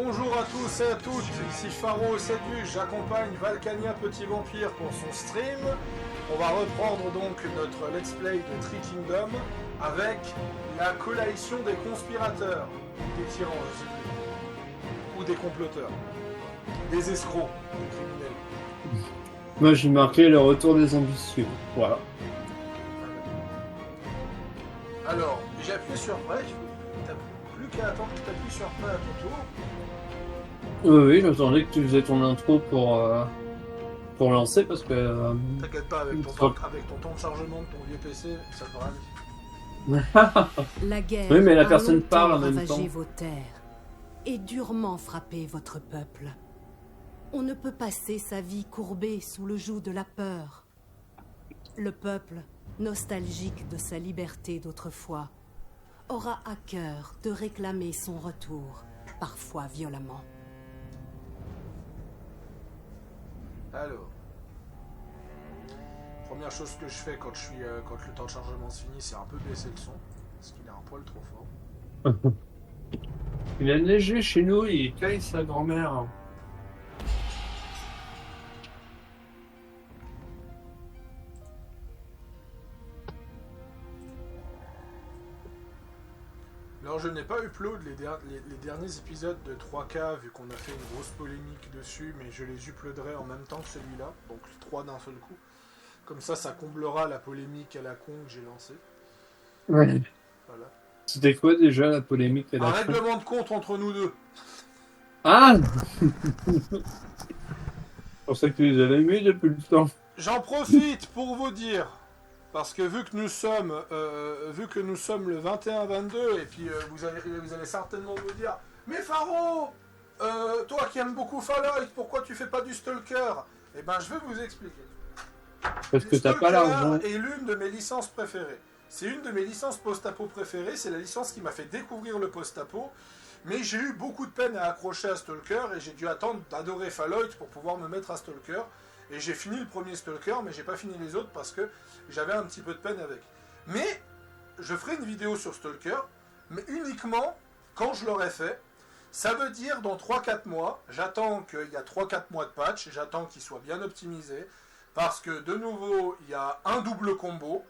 Bonjour à tous et à toutes, ici Pharo Sédu, j'accompagne Valkania Petit Vampire pour son stream. On va reprendre donc notre let's play de Three Kingdoms avec la coalition des conspirateurs, des tyrans, je sais plus, ou des comploteurs, des escrocs, des criminels. Moi j'ai marqué le retour des ambitieux, voilà. Alors, j'ai appuyé sur play, t'as plus qu'à attendre que tu appuies sur play à ton tour. Oui, j'attendais que tu faisais ton intro pour lancer parce que... T'inquiète pas, avec ton temps de chargement de ton vieux PC, ça devrait aller. La guerre oui, mais la a personne parle en longtemps même temps. ravagé vos terres et durement frappé votre peuple. On ne peut passer sa vie courbée sous le joug de la peur. Le peuple, nostalgique de sa liberté d'autrefois, aura à cœur de réclamer son retour, parfois violemment. Alors, première chose que je fais quand le temps de chargement se finit, c'est un peu baisser le son, parce qu'il est un poil trop fort. Il a neigé chez nous, il caille sa grand-mère. Alors je n'ai pas upload les derniers épisodes de 3K vu qu'on a fait une grosse polémique dessus, mais je les uploaderai en même temps que celui-là, donc 3 d'un seul coup. Comme ça comblera la polémique à la con que j'ai lancée. Ouais. Voilà. C'était quoi déjà la polémique à la Un fin ? règlement de compte entre nous deux. Ah C'est pour ça que tu les avais mis depuis le temps. J'en profite pour vous dire, parce que vu que nous sommes le 21-22, et puis vous allez certainement vous dire, mais Pharo, toi qui aimes beaucoup Fallout, pourquoi tu fais pas du Stalker ? Eh ben, je vais vous expliquer. Parce que t'as pas l'argent. Stalker est l'une de mes licences préférées. C'est une de mes licences post-apo préférées, c'est la licence qui m'a fait découvrir le post-apo. Mais j'ai eu beaucoup de peine à accrocher à Stalker et j'ai dû attendre d'adorer Fallout pour pouvoir me mettre à Stalker. Et j'ai fini le premier Stalker, mais j'ai pas fini les autres parce que j'avais un petit peu de peine avec. Mais je ferai une vidéo sur Stalker, mais uniquement quand je l'aurai fait. Ça veut dire dans 3-4 mois, j'attends qu'il y a 3-4 mois de patch, j'attends qu'il soit bien optimisé, parce que de nouveau, il y a un double combo.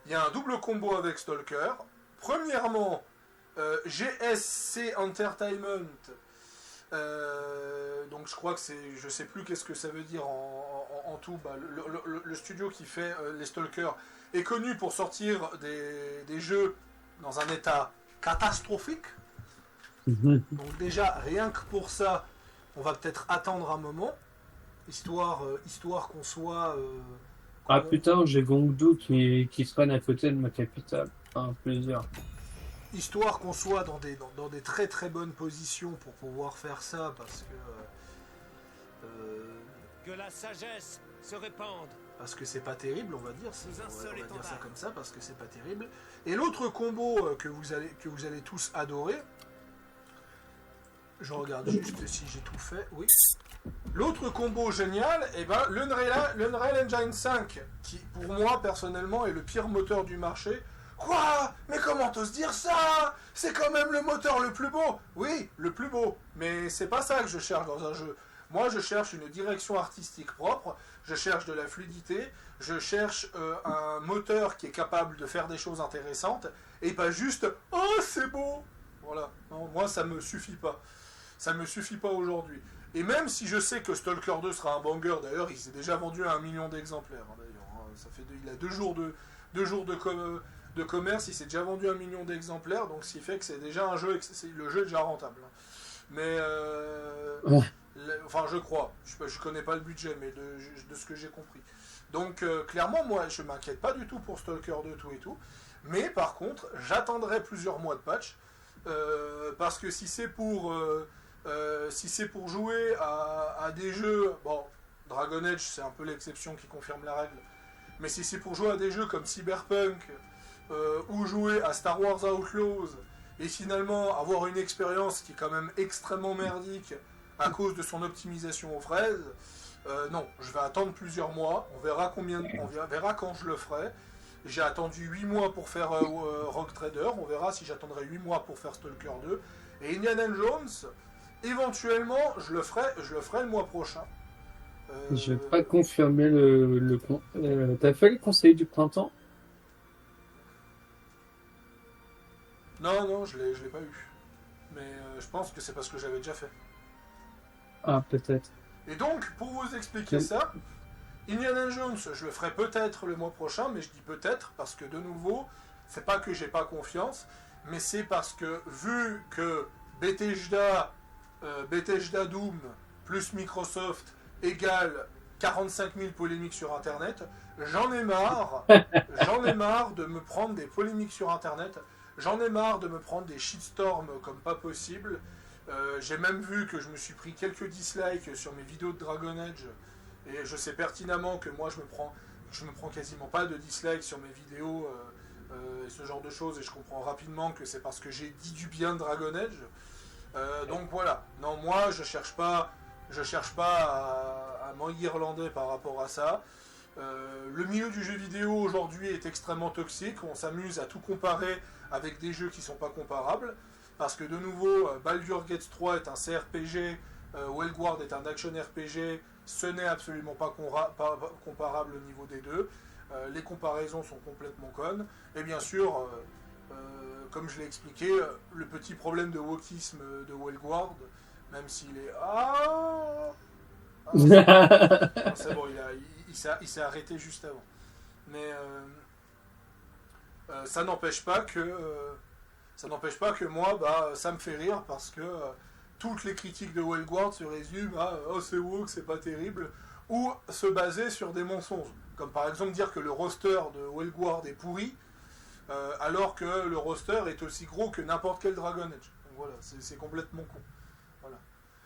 Il y a un double combo avec Stalker. Premièrement, GSC Entertainment, donc je crois que c'est, je sais plus qu'est-ce que ça veut dire en tout, bah, le studio qui fait les Stalkers est connu pour sortir des jeux dans un état catastrophique. Donc déjà, rien que pour ça, on va peut-être attendre un moment, histoire qu'on soit... Ah putain, j'ai Gongdu qui se prenne à côté de ma capitale. Un plaisir. Histoire qu'on soit dans des très très bonnes positions pour pouvoir faire ça, parce que la sagesse se répande. Parce que c'est pas terrible, on va dire ça comme ça, parce que c'est pas terrible. Et l'autre combo que vous allez tous adorer, je regarde juste si j'ai tout fait, oui. L'autre combo génial, et ben l'Unreal Engine 5, qui pour moi personnellement est le pire moteur du marché. Quoi ? Mais comment t'oses dire ça ? C'est quand même le moteur le plus beau. Oui, le plus beau. Mais c'est pas ça que je cherche dans un jeu. Moi, je cherche une direction artistique propre, je cherche de la fluidité, je cherche un moteur qui est capable de faire des choses intéressantes, et pas juste « Oh, c'est beau !» Voilà. Non, moi, ça me suffit pas. Ça me suffit pas aujourd'hui. Et même si je sais que Stalker 2 sera un banger, d'ailleurs, il s'est déjà vendu à 1 million d'exemplaires. Ça fait il a 2 jours de commerce, il s'est déjà vendu 1 million d'exemplaires, donc ce qui fait que c'est déjà un jeu, le jeu est déjà rentable. Mais, enfin je crois, je connais pas le budget, mais de ce que j'ai compris. Donc clairement, moi je m'inquiète pas du tout pour Stalker 2, tout et tout, mais par contre, j'attendrai plusieurs mois de patch, parce que si c'est pour jouer à des jeux, bon, Dragon Age c'est un peu l'exception qui confirme la règle, mais si c'est pour jouer à des jeux comme Cyberpunk, ou jouer à Star Wars Outlaws et finalement avoir une expérience qui est quand même extrêmement merdique à cause de son optimisation aux fraises, non, je vais attendre plusieurs mois, on verra quand je le ferai. J'ai attendu 8 mois pour faire Rogue Trader, on verra si j'attendrai 8 mois pour faire Stalker 2. Et Indiana Jones, éventuellement, je le ferai le mois prochain. Je vais pas confirmer t'as fait le conseil du printemps? Non, je l'ai pas eu. Mais je pense que c'est parce que j'avais déjà fait. Ah, peut-être. Et donc, pour vous expliquer ça, Indiana Jones, je le ferai peut-être le mois prochain, mais je dis peut-être parce que de nouveau, c'est pas que j'ai pas confiance, mais c'est parce que vu que Bethesda Doom plus Microsoft égale 45 000 polémiques sur Internet, j'en ai marre de me prendre des polémiques sur Internet, j'en ai marre de me prendre des shitstorms comme pas possible. J'ai même vu que je me suis pris quelques dislikes sur mes vidéos de Dragon Age, et je sais pertinemment que moi je me prends quasiment pas de dislikes sur mes vidéos et ce genre de choses, et je comprends rapidement que c'est parce que j'ai dit du bien de Dragon Age. Donc voilà, non, moi je cherche pas à m'enguirlander par rapport à ça. Le milieu du jeu vidéo aujourd'hui est extrêmement toxique, on s'amuse à tout comparer avec des jeux qui sont pas comparables, parce que de nouveau, Baldur's Gate 3 est un CRPG, Wellguard est un action RPG, ce n'est absolument pas comparable au niveau des deux, les comparaisons sont complètement connes, et bien sûr, comme je l'ai expliqué, le petit problème de wokisme de Wellguard, même s'il est... c'est bon, il s'est arrêté juste avant. Mais ça n'empêche pas que moi, ça me fait rire, parce que toutes les critiques de Wellguard se résument à « Oh, c'est woke, c'est pas terrible », ou se baser sur des mensonges. Comme par exemple dire que le roster de Wellguard est pourri, alors que le roster est aussi gros que n'importe quel Dragon Age. Donc voilà, c'est complètement con. Voilà.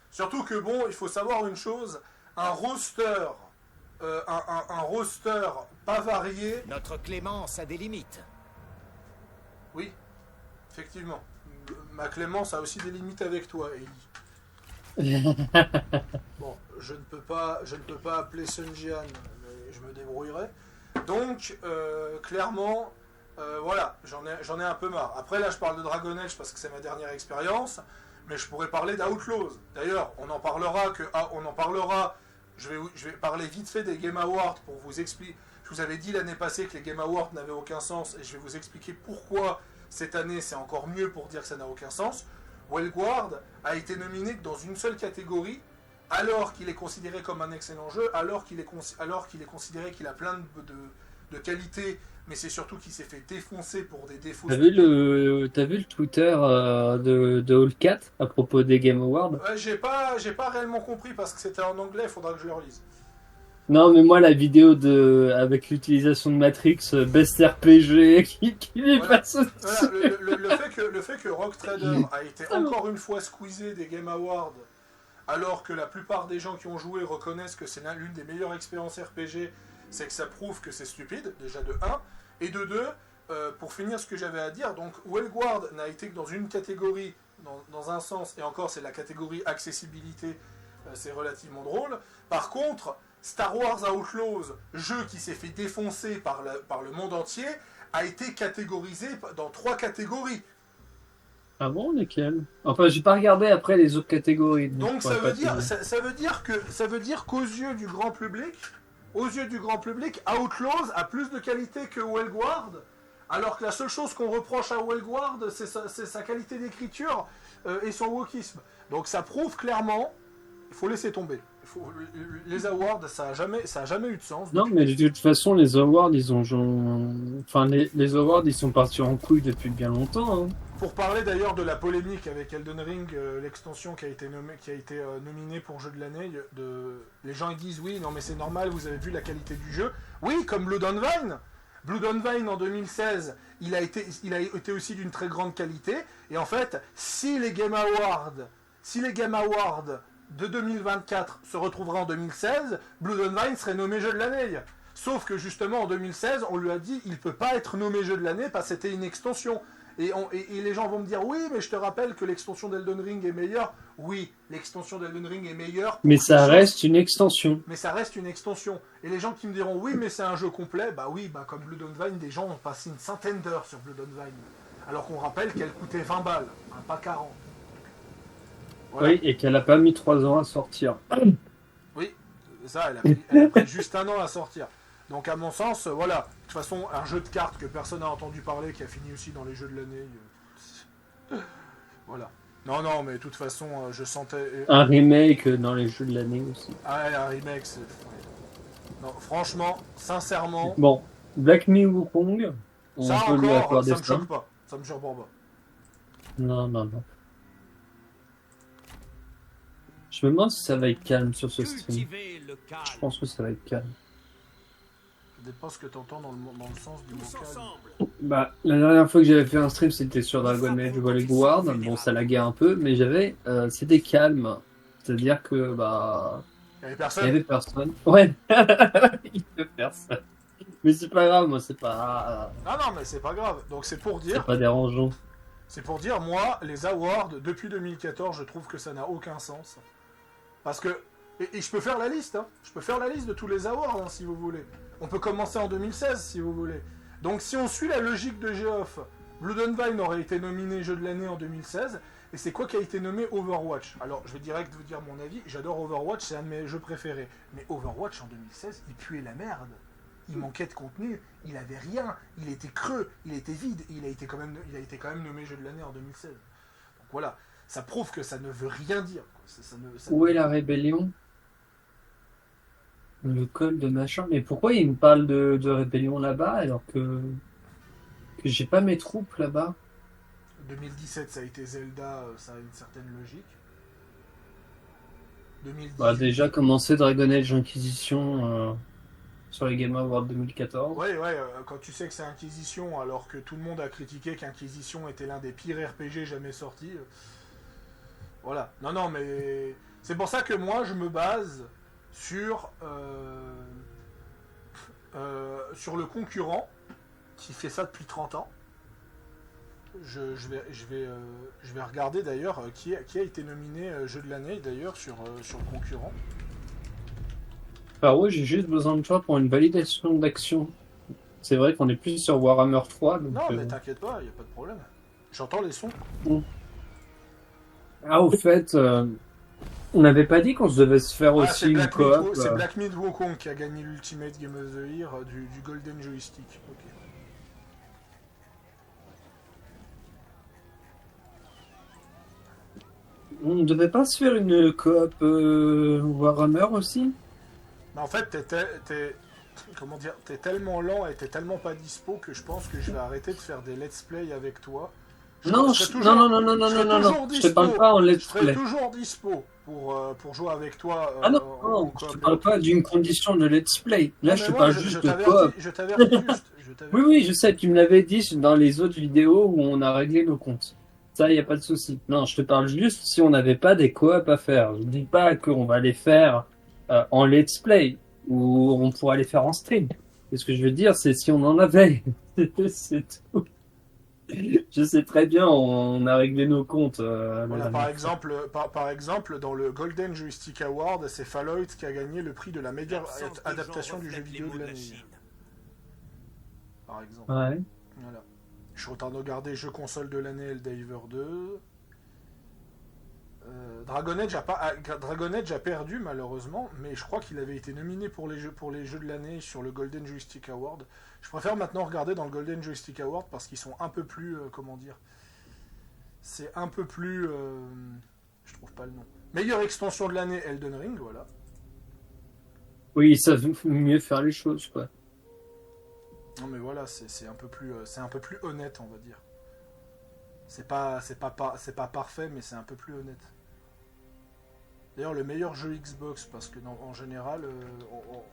Surtout que bon, il faut savoir une chose, un roster pas varié... Notre clémence a des limites. Oui, effectivement. Ma clémence a aussi des limites avec toi, Ellie. Bon, je ne peux pas appeler Sunjian, mais je me débrouillerai. Donc, clairement, voilà, j'en ai un peu marre. Après, là, je parle de Dragon Age parce que c'est ma dernière expérience, mais je pourrais parler d'Outlaws. D'ailleurs, on en parlera. Je vais parler vite fait des Game Awards pour vous expliquer. Je vous avais dit l'année passée que les Game Awards n'avaient aucun sens, et je vais vous expliquer pourquoi cette année c'est encore mieux pour dire que ça n'a aucun sens. Wellguard a été nominé que dans une seule catégorie, alors qu'il est considéré comme un excellent jeu, alors qu'il est considéré qu'il a plein de qualités, mais c'est surtout qu'il s'est fait défoncer pour des défauts. T'as vu le Twitter de Allcat à propos des Game Awards? J'ai pas réellement compris parce que c'était en anglais, il faudra que je le relise. Non, mais moi, la vidéo avec l'utilisation de Matrix, Best RPG, qui lui passe au-dessus. Voilà, le fait que Rock Trader a été encore une fois squeezé des Game Awards, alors que la plupart des gens qui ont joué reconnaissent que c'est l'une des meilleures expériences RPG, c'est que ça prouve que c'est stupide, déjà de 1, et de 2, pour finir ce que j'avais à dire, donc Wellguard n'a été que dans une catégorie, dans un sens, et encore c'est la catégorie accessibilité, c'est relativement drôle. Par contre, Star Wars Outlaws, jeu qui s'est fait défoncer par le monde entier, a été catégorisé dans 3 catégories. Ah bon, lesquels? Enfin, j'ai pas regardé après les autres catégories. Donc ça veut dire qu'aux yeux du grand public, Outlaws a plus de qualité que Wellguard, alors que la seule chose qu'on reproche à Wellguard, c'est sa qualité d'écriture et son wokisme. Donc ça prouve clairement, il faut laisser tomber. Les awards, ça a jamais eu de sens. Non, mais de toute façon, les awards, ils sont partis en couille depuis bien longtemps. Hein. Pour parler d'ailleurs de la polémique avec Elden Ring, l'extension qui a été nominée pour jeu de l'année, les gens ils disent oui, non mais c'est normal, vous avez vu la qualité du jeu. Oui, comme Blood and Vine. Blood and Vine en 2016, il a été aussi d'une très grande qualité. Et en fait, si les Game Awards de 2024 se retrouveraient en 2016, Blood and Vine serait nommé jeu de l'année. Sauf que justement en 2016, on lui a dit il peut pas être nommé jeu de l'année parce que c'était une extension. Et les gens vont me dire oui, mais je te rappelle que l'extension d'Elden Ring est meilleure. Oui, l'extension d'Elden Ring est meilleure. Mais ça reste une extension. Mais ça reste une extension. Et les gens qui me diront oui, mais c'est un jeu complet, bah oui, comme Blood and Vine, des gens ont passé une centaine d'heures sur Blood and Vine. Alors qu'on rappelle qu'elle coûtait 20 balles, pas 40. Voilà. Oui, et qu'elle a pas mis 3 ans à sortir. Oui, ça, elle a pris juste un an à sortir. Donc à mon sens, voilà. De toute façon, un jeu de cartes que personne n'a entendu parler, qui a fini aussi dans les jeux de l'année. Voilà. Non, non, mais de toute façon, je sentais... Un remake dans les jeux de l'année aussi. Ah ouais, un remake, c'est... Non, franchement, sincèrement, Bon, Black Myth Wukong, on ça peut lui encore, accorder ça me ça. choque pas. Ça me surprend pas. Non, non, non. Je me demande si ça va être calme sur ce stream. Cultivez le Je calme. pense que ça va être calme. Ça dépend ce que t'entends dans le sens du mot Tous calme. ensemble. Bah, la dernière fois que j'avais fait un stream, c'était sur Dragon Age War. Bon, ça laguait un peu, mais c'était calme. C'est-à-dire que, bah, Il y avait il y personne. avait personne. Ouais, il y avait personne. Mais c'est pas grave, moi, c'est pas Ah non, mais c'est pas grave. Donc c'est pour dire... dérangeant. C'est pour dire, moi, les awards, depuis 2014, je trouve que ça n'a aucun sens. Parce que... Et je peux faire la liste, hein. Je peux faire la liste de tous les awards, hein, si vous voulez. On peut commencer en 2016, si vous voulez. Donc si on suit la logique de Geoff, Blood and Vine aurait été nominé jeu de l'année en 2016, et c'est quoi qui a été nommé Overwatch? Alors, je vais direct vous dire mon avis, j'adore Overwatch, c'est un de mes jeux préférés. Mais Overwatch, en 2016, il puait la merde. Il manquait de contenu, il avait rien, il était creux, il était vide, il a été quand même nommé jeu de l'année en 2016. Donc voilà, ça prouve que ça ne veut rien dire. Quoi. Où est la rébellion? Le col de machin. Mais pourquoi il me parle de rébellion là-bas alors que j'ai pas mes troupes là-bas? 2017, ça a été Zelda, ça a une certaine logique. 2018... Bah, déjà commencé Dragon Age Inquisition sur les Game Awards 2014. Ouais, quand tu sais que c'est Inquisition, alors que tout le monde a critiqué qu'Inquisition était l'un des pires RPG jamais sortis. Voilà. Non, non, mais c'est pour ça que moi, je me base sur le concurrent qui fait ça depuis 30 ans. Je vais regarder d'ailleurs qui a été nominé jeu de l'année d'ailleurs sur le concurrent. Alors oui, j'ai juste besoin de toi pour une validation d'action. C'est vrai qu'on est plus sur Warhammer 3. Donc, Non, mais t'inquiète pas, y a pas de problème. J'entends les sons. Ah, au fait, on n'avait pas dit qu'on se devait se faire aussi c'est une coop. C'est Black Myth Wukong qui a gagné l'Ultimate Game of the Year du Golden Joystick. Ok. On ne devait pas se faire une coop Warhammer aussi? Mais en fait, comment dire, t'es tellement lent et t'es tellement pas dispo que je pense que je vais arrêter de faire des let's play avec toi. Non, non, je te parle pas en Je let's serai play. toujours dispo pour jouer avec toi. Ah non, en non, coop. je te parle pas d'une condition de let's play. Là, Non, je mais te moi, parle juste de coop. je t'avertis juste. Oui, oui, je sais, tu me l'avais dit dans les autres vidéos où on a réglé nos comptes. Ça, y a pas de souci. Non, je te parle juste si on n'avait pas des coops à faire. Je dis pas qu'on va les faire en let's play ou on pourra les faire en stream. Et ce que je veux dire, c'est si on en avait. C'est tout. Je sais très bien, on a réglé nos comptes. Voilà, par exemple, dans le Golden Joystick Award, c'est Fallout qui a gagné le prix de la meilleure L'absence de adaptation genre du jeu reflète les vidéo mots de de la l'année. Chine. Par exemple. Ouais. Voilà. Je suis en train de regarder jeu console de l'année Helldivers 2. Dragon Age a perdu malheureusement, mais je crois qu'il avait été nominé pour les jeux de l'année sur le Golden Joystick Award. Je préfère maintenant regarder dans le Golden Joystick Award parce qu'ils sont un peu plus, comment dire, c'est un peu plus, je trouve pas le nom. Meilleure extension de l'année Elden Ring, voilà. Oui, ils savent mieux faire les choses, quoi. Non mais voilà, c'est un peu plus honnête, on va dire. C'est pas parfait, mais c'est un peu plus honnête. D'ailleurs, le meilleur jeu Xbox, parce que en général, non,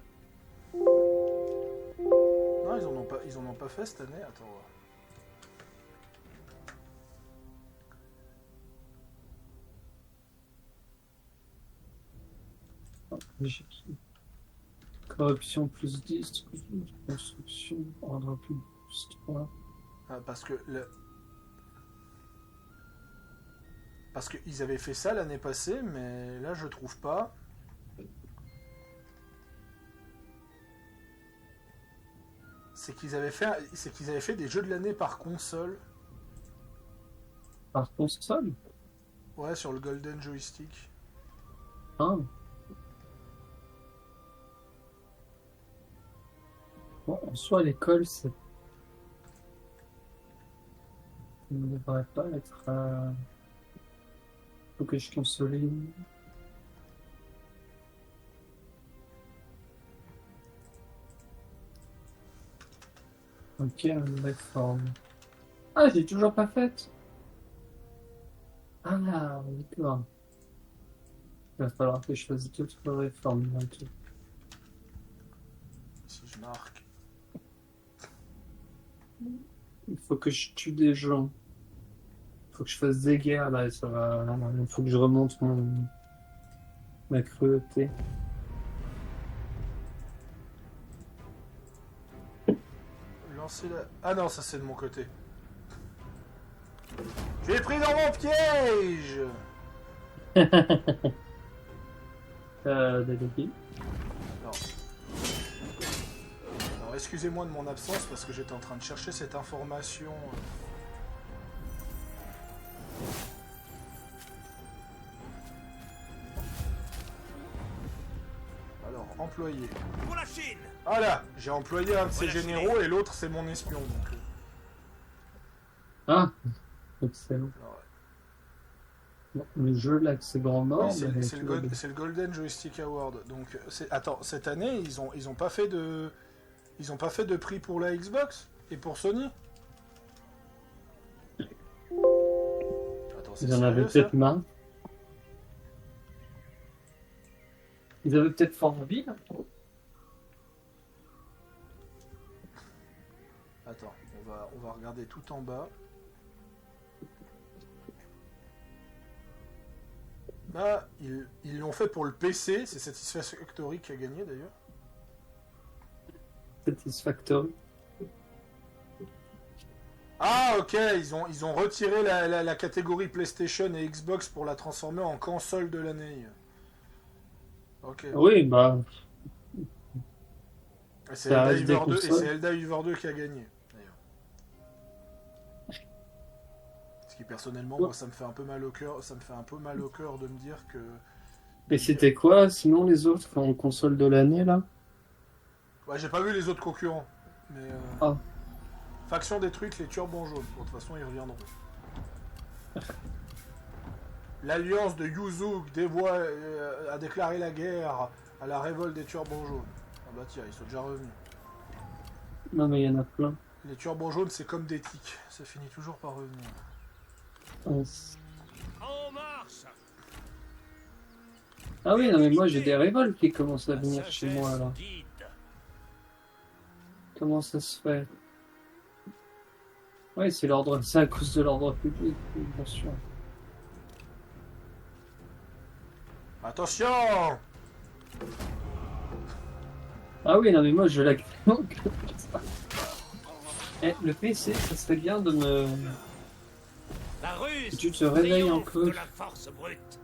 ils en ont pas fait cette année. Attends. Corruption plus 10, construction, ordre plus 3. Parce qu'ils avaient fait ça l'année passée, mais là je trouve pas. C'est qu'ils avaient fait des jeux de l'année par console. Par console? Ouais, sur le Golden Joystick. Ah. Bon, en soi, l'école, c'est... Ça ne devrait pas être... Faut que je consolide. Ok, une réforme. Ah, j'ai toujours pas faite. Ah, d'accord. Il va falloir que je fasse d'autres réformes bientôt. Si je marque. Il faut que je tue des gens. Il faut que je fasse des guerres là, ça va. Il faut que je remonte ma cruauté. Lancer la... Ah non, ça c'est de mon côté. Je l'ai pris dans mon piège. Délégué. Non. Alors excusez-moi de mon absence parce que j'étais en train de chercher cette information. Alors, employé. Pour la Chine. Voilà, j'ai employé un de ses Voilà, généraux et l'autre c'est mon espion. Donc, Ah, excellent. alors, Bon, le jeu là, c'est grand mort. oui, c'est mais c'est tout va bien. c'est le Golden Joystick Award. Donc, attends, cette année ils ont pas fait de prix pour la Xbox et pour Sony. Attends, c'est Ils en avaient sérieux, ça? peut-être marre. Ils avaient peut-être fort envie là. Attends, on va regarder tout en bas. Bah, ils l'ont fait pour le PC, c'est Satisfactory qui a gagné d'ailleurs. Satisfactory. Ah ok, ils ont retiré la catégorie PlayStation et Xbox pour la transformer en console de l'année. Ok. Oui, bah, Et c'est ça Helldivers reste des 2, et consoles. c'est Helldivers 2 qui a gagné, d'ailleurs. Ce qui personnellement, moi, ça me fait un peu mal au cœur. Ça me fait un peu mal au cœur de me dire que. Et c'était quoi sinon les autres en console de l'année là? Ouais, j'ai pas vu les autres concurrents, mais. Ah. Faction détruite, les turbans jaunes. Bon, de toute façon, ils reviendront. L'alliance de Yuzu a déclaré la guerre à la révolte des turbans jaunes. Ah bah tiens, ils sont déjà revenus. Non mais il y en a plein. Les turbans jaunes, c'est comme des tiques. Ça finit toujours par revenir. En marche. Ah oui, non mais moi j'ai des révoltes qui commencent à venir chez moi là. Guide. Comment ça se fait? Ouais, c'est l'ordre, c'est à cause de l'ordre public, bien sûr. Attention! Ah oui, non mais moi je la. Eh, le PC, ça serait bien de me. La ruse. Tu te réveilles un triomphe peu. de la force brute.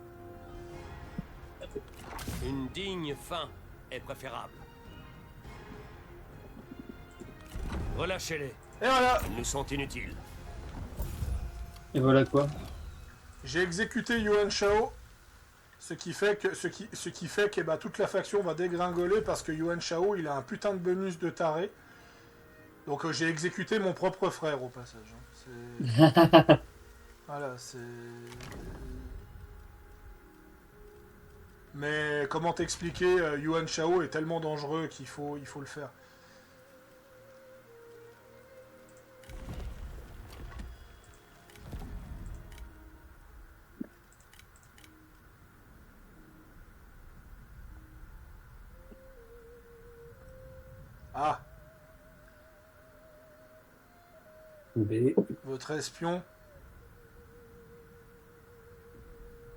Une digne fin est préférable. Relâchez-les. Et voilà! Ils nous sont inutiles. Et voilà quoi. J'ai exécuté Yuan Shao, ce qui fait que bah, toute la faction va dégringoler parce que Yuan Shao il a un putain de bonus de taré. Donc j'ai exécuté mon propre frère au passage. Hein. Voilà, c'est. Mais comment t'expliquer, Yuan Shao est tellement dangereux qu'il faut le faire. Ah, B. votre espion.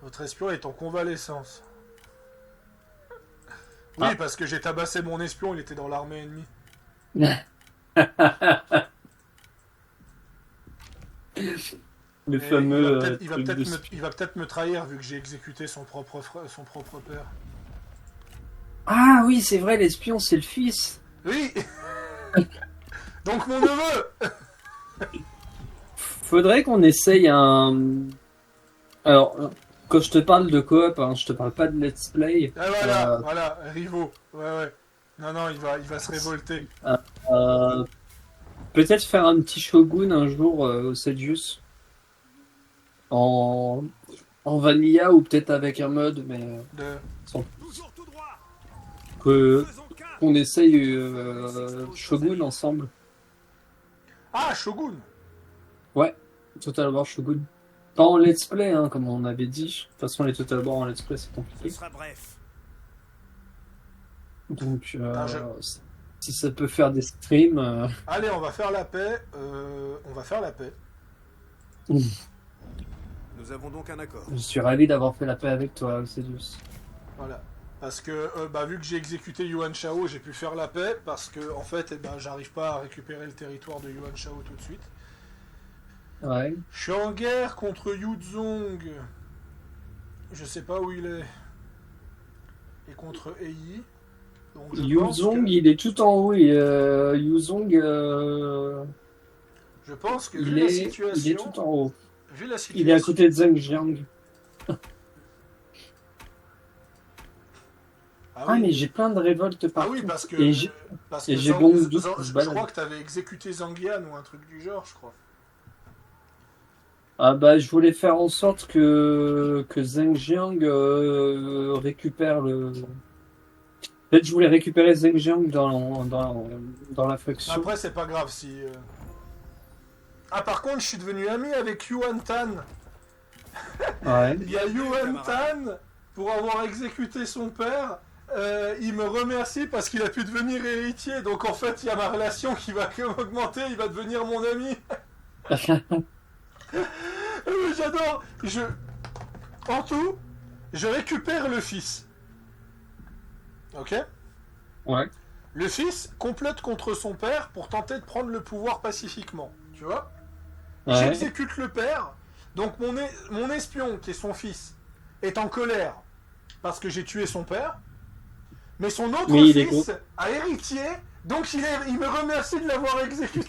Votre espion est en convalescence. Oui, Ah. parce que j'ai tabassé mon espion, il était dans l'armée ennemie. Le Et fameux il va truc de peut-être me trahir vu que j'ai exécuté son propre frère, son propre père. Ah oui, c'est vrai, l'espion, c'est le fils. Oui. Donc mon neveu. Faudrait qu'on essaye un. Alors, quand je te parle de coop, hein, je te parle pas de let's play. Ah voilà, voilà, Rivo. Ouais. Non, il va se révolter. Euh, Peut-être faire un petit shogun un jour au Sedius. En... en vanilla ou peut-être avec un mode, mais De... sans Toujours tout droit. que Faisons qu'un. qu'on essaye shogun ensemble. Ah, Shogun. Ouais, Total War shogun. Pas en let's play, hein, comme on avait dit. De toute façon, les Total War en let's play, c'est Ce compliqué. sera bref. Donc, Ah, si ça peut faire des streams, Allez, on va faire la paix. Nous avons donc un accord. je suis ravi d'avoir fait la paix avec toi, Cédus. Voilà. Parce que vu que j'ai exécuté Yuan Shao, j'ai pu faire la paix. Parce que en fait, j'arrive pas à récupérer le territoire de Yuan Shao tout de suite. Ouais. Je suis en guerre contre Yuzong. Je sais pas où il est. Et contre Ei. Donc je pense Yuzong, que- il est tout en haut. Yuzong, Je pense que il vu la est situation, tout en haut. vu la situation, Il est à côté de Zhengjiang. Ah, mais j'ai plein de révoltes Ah partout. oui, parce que Et j'ai Zhang- Gong Dou Zhang- qui se je balade. crois que t'avais exécuté Zangian ou un truc du genre, je crois. Ah bah, je voulais faire en sorte que Zhengjiang récupère le... En fait, je voulais récupérer Zhengjiang dans la faction. Après, c'est pas grave si. Ah, par contre, je suis devenu ami avec Yuan Tan. Ouais. Il y a Yuan Tan, pour avoir exécuté son père, il me remercie parce qu'il a pu devenir héritier. Donc en fait, il y a ma relation qui va augmenter, il va devenir mon ami. J'adore. En tout, je récupère le fils. Ok? Ouais. Le fils complote contre son père pour tenter de prendre le pouvoir pacifiquement. Tu vois? Ouais. J'exécute le père. Donc mon espion, qui est son fils, est en colère parce que j'ai tué son père. Mais son autre Mais il est fils a héritier, donc il me remercie de l'avoir exécuté.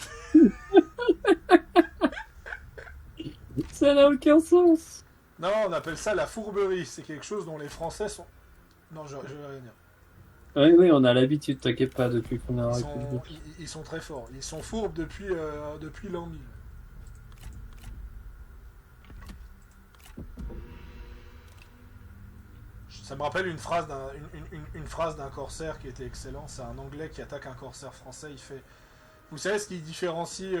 Ça n'a aucun sens. Non, on appelle ça la fourberie. C'est quelque chose dont les Français sont... Non, je vais rien dire. Oui, on a l'habitude, t'inquiète pas, depuis qu'on a république. Ils sont très forts. Ils sont fourbes depuis l'an 1000. Ça me rappelle une phrase d'un corsaire qui était excellent. C'est un Anglais qui attaque un corsaire français. Il fait: vous savez ce qui différencie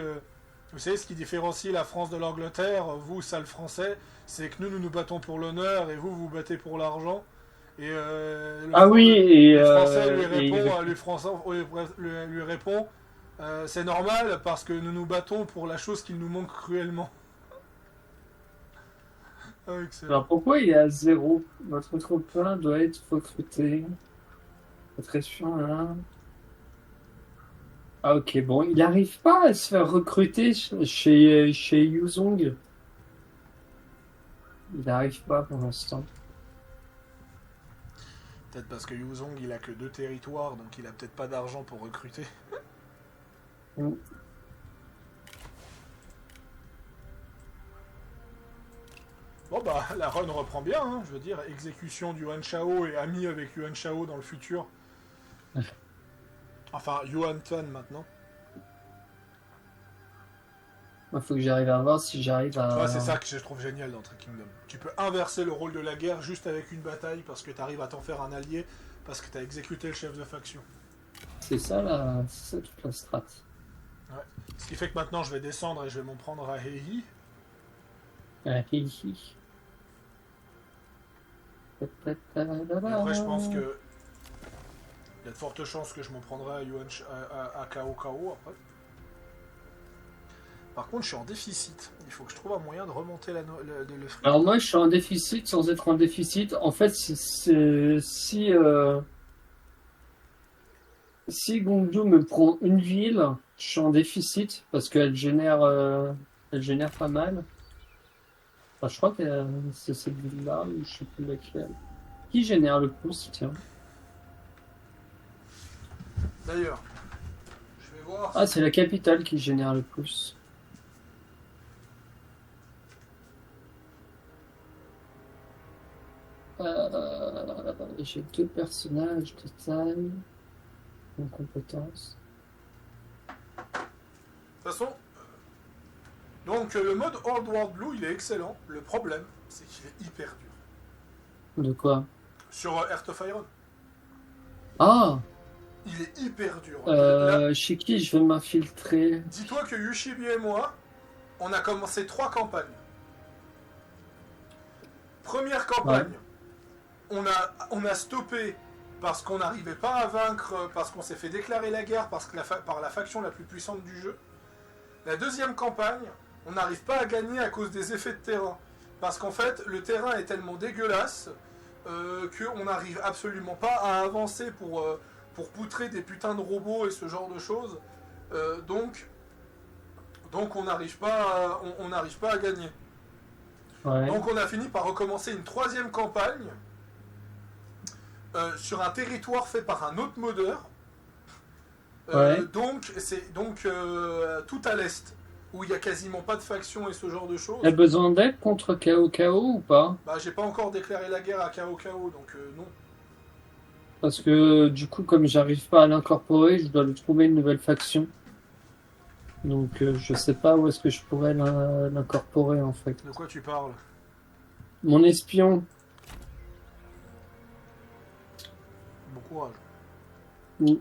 la France de l'Angleterre, vous, sale français, c'est que nous nous battons pour l'honneur et vous vous battez pour l'argent. Et le Français lui répond, c'est normal parce que nous nous battons pour la chose qui nous manque cruellement. Ah, excellent. Alors pourquoi il est à 0? Votre copain doit être recruté. Votre espion là. Ah ok, bon, il n'arrive pas à se faire recruter chez Yuzong. Il n'arrive pas pour l'instant. Peut-être parce que Yuzong il a que 2 territoires, donc il a peut-être pas d'argent pour recruter. Mm. Bon bah la run reprend bien, hein, je veux dire, exécution du Yuan Shao et ami avec Yuan Shao dans le futur. Enfin, Yuan Tan maintenant. Il faut que j'arrive à voir si j'arrive à... Tu vois, c'est ça que je trouve génial dans Trick Kingdom. Tu peux inverser le rôle de la guerre juste avec une bataille parce que tu arrives à t'en faire un allié, parce que tu as exécuté le chef de faction. C'est ça toute la strat. Ouais. Ce qui fait que maintenant je vais descendre et je vais m'en prendre à Heihi. Ah, hi, hi. Et après, je pense que il y a de fortes chances que je m'en prendrai à Kao Kao après. Par contre, je suis en déficit. Il faut que je trouve un moyen de remonter le fric. Alors moi, je suis en déficit sans être en déficit. En fait, si Gongdu me prend une ville, je suis en déficit parce qu'elle génère pas mal. Enfin, je crois que c'est cette ville-là, ou je sais plus laquelle. Qui génère le plus, tiens? D'ailleurs, je vais voir. Ah, c'est la capitale qui génère le plus. J'ai 2 personnages de taille en compétences. De toute façon, donc le mode Old World Blue, il est excellent. Le problème, c'est qu'il est hyper dur. De quoi? Sur Heart of Iron, Ah, il est hyper dur. Là, chez qui je vais m'infiltrer? dis-toi que Yushibi et moi, on a commencé 3 campagnes. Première campagne, on a stoppé parce qu'on n'arrivait pas à vaincre, parce qu'on s'est fait déclarer la guerre par la faction la plus puissante du jeu. La deuxième campagne, on n'arrive pas à gagner à cause des effets de terrain. Parce qu'en fait, le terrain est tellement dégueulasse qu'on n'arrive absolument pas à avancer pour poutrer des putains de robots et ce genre de choses. Donc on n'arrive pas, à gagner. Ouais. Donc on a fini par recommencer une 3e campagne sur un territoire fait par un autre modeur. Donc c'est tout à l'est, où il n'y a quasiment pas de faction et ce genre de choses. T'as besoin d'aide contre KO ou pas? Bah j'ai pas encore déclaré la guerre à KO, donc non. Parce que du coup, comme j'arrive pas à l'incorporer, je dois lui trouver une nouvelle faction. Donc je sais pas où est-ce que je pourrais l'incorporer en fait. De quoi tu parles? Mon espion. Bon courage. De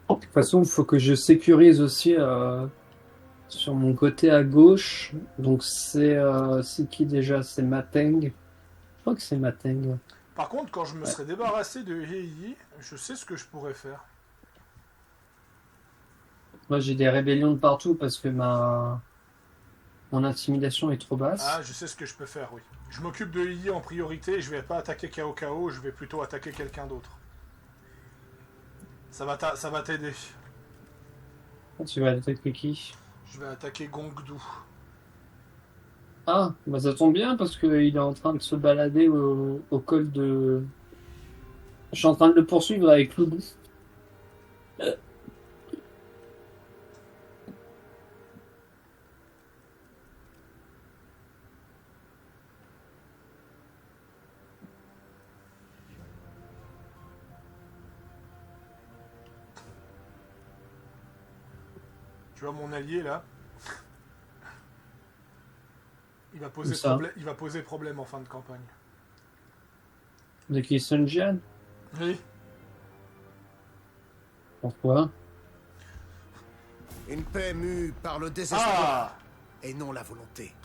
toute façon, il faut que je sécurise aussi sur mon côté à gauche. Donc c'est qui déjà? C'est Mateng. Je crois que c'est Mateng. Par contre, quand je me serai débarrassé de Heiyi, je sais ce que je pourrais faire. Moi j'ai des rébellions de partout parce que mon intimidation est trop basse. Ah, je sais ce que je peux faire, oui. Je m'occupe de Heiyi en priorité et je vais pas attaquer KO, je vais plutôt attaquer quelqu'un d'autre. Ça va t'aider. Tu vas attaquer qui? Je vais attaquer Gongdu. Ah, bah ça tombe bien parce qu'il est en train de se balader au col de... Je suis en train de le poursuivre avec Loulou. Tu vois mon allié là? Il va poser problème en fin de campagne. De qui? Sun Jian? Oui. Pourquoi? Une paix mue par le désespoir Ah! et non la volonté.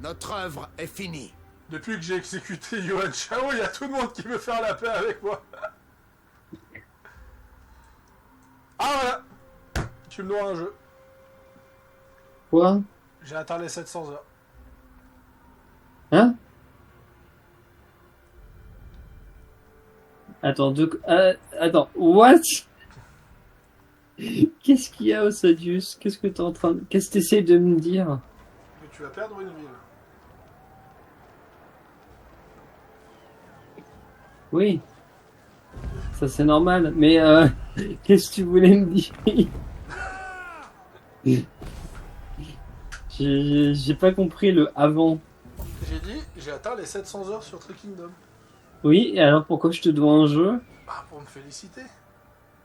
Notre œuvre est finie. Depuis que j'ai exécuté Yuan Shao, il y a tout le monde qui veut faire la paix avec moi. Ah voilà! Tu me dois un jeu. Quoi? J'ai atteint les 700 heures. Hein? Attends, attends, what? Qu'est-ce qu'il y a, Osadius? Qu'est-ce que t'es en train de... Qu'est-ce que t'essayes de me dire? Mais tu vas perdre une ville. Oui. Ça, c'est normal. Mais, qu'est-ce que tu voulais me dire? J'ai pas compris le avant. J'ai dit, j'ai atteint les 700 heures sur Tree Kingdom. Oui, et alors pourquoi je te dois un jeu? Bah, pour me féliciter.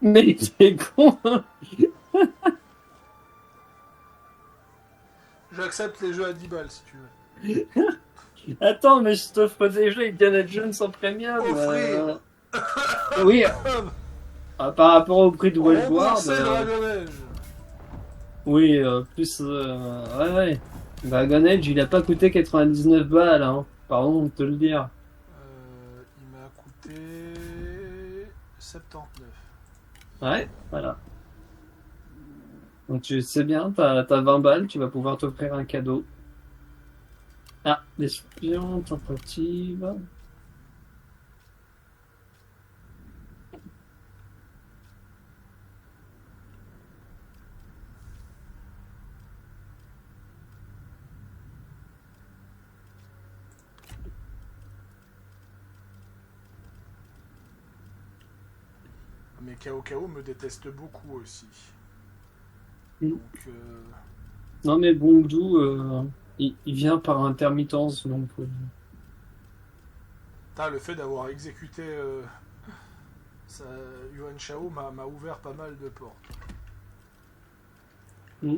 Mais t'es con, hein. J'accepte les jeux à 10 balles si tu veux. Attends, mais je t'offre des jeux Indiana Jones en premium. Offrir. Oui. Par rapport au prix de Westward. Rembourser Dragon Age. Oui, plus... ouais. Dragon Age, il a pas coûté 99 balles, hein. Pardon de te le dire. Il m'a coûté 79. Ouais, voilà. Donc tu sais bien, t'as 20 balles, tu vas pouvoir t'offrir un cadeau. Ah, l'espion, tentative... Mais KO me déteste beaucoup aussi. Mm. Donc, Non mais Bongdou, il vient par intermittence, donc... Le fait d'avoir exécuté Yuan Shao m'a ouvert pas mal de portes. Mm.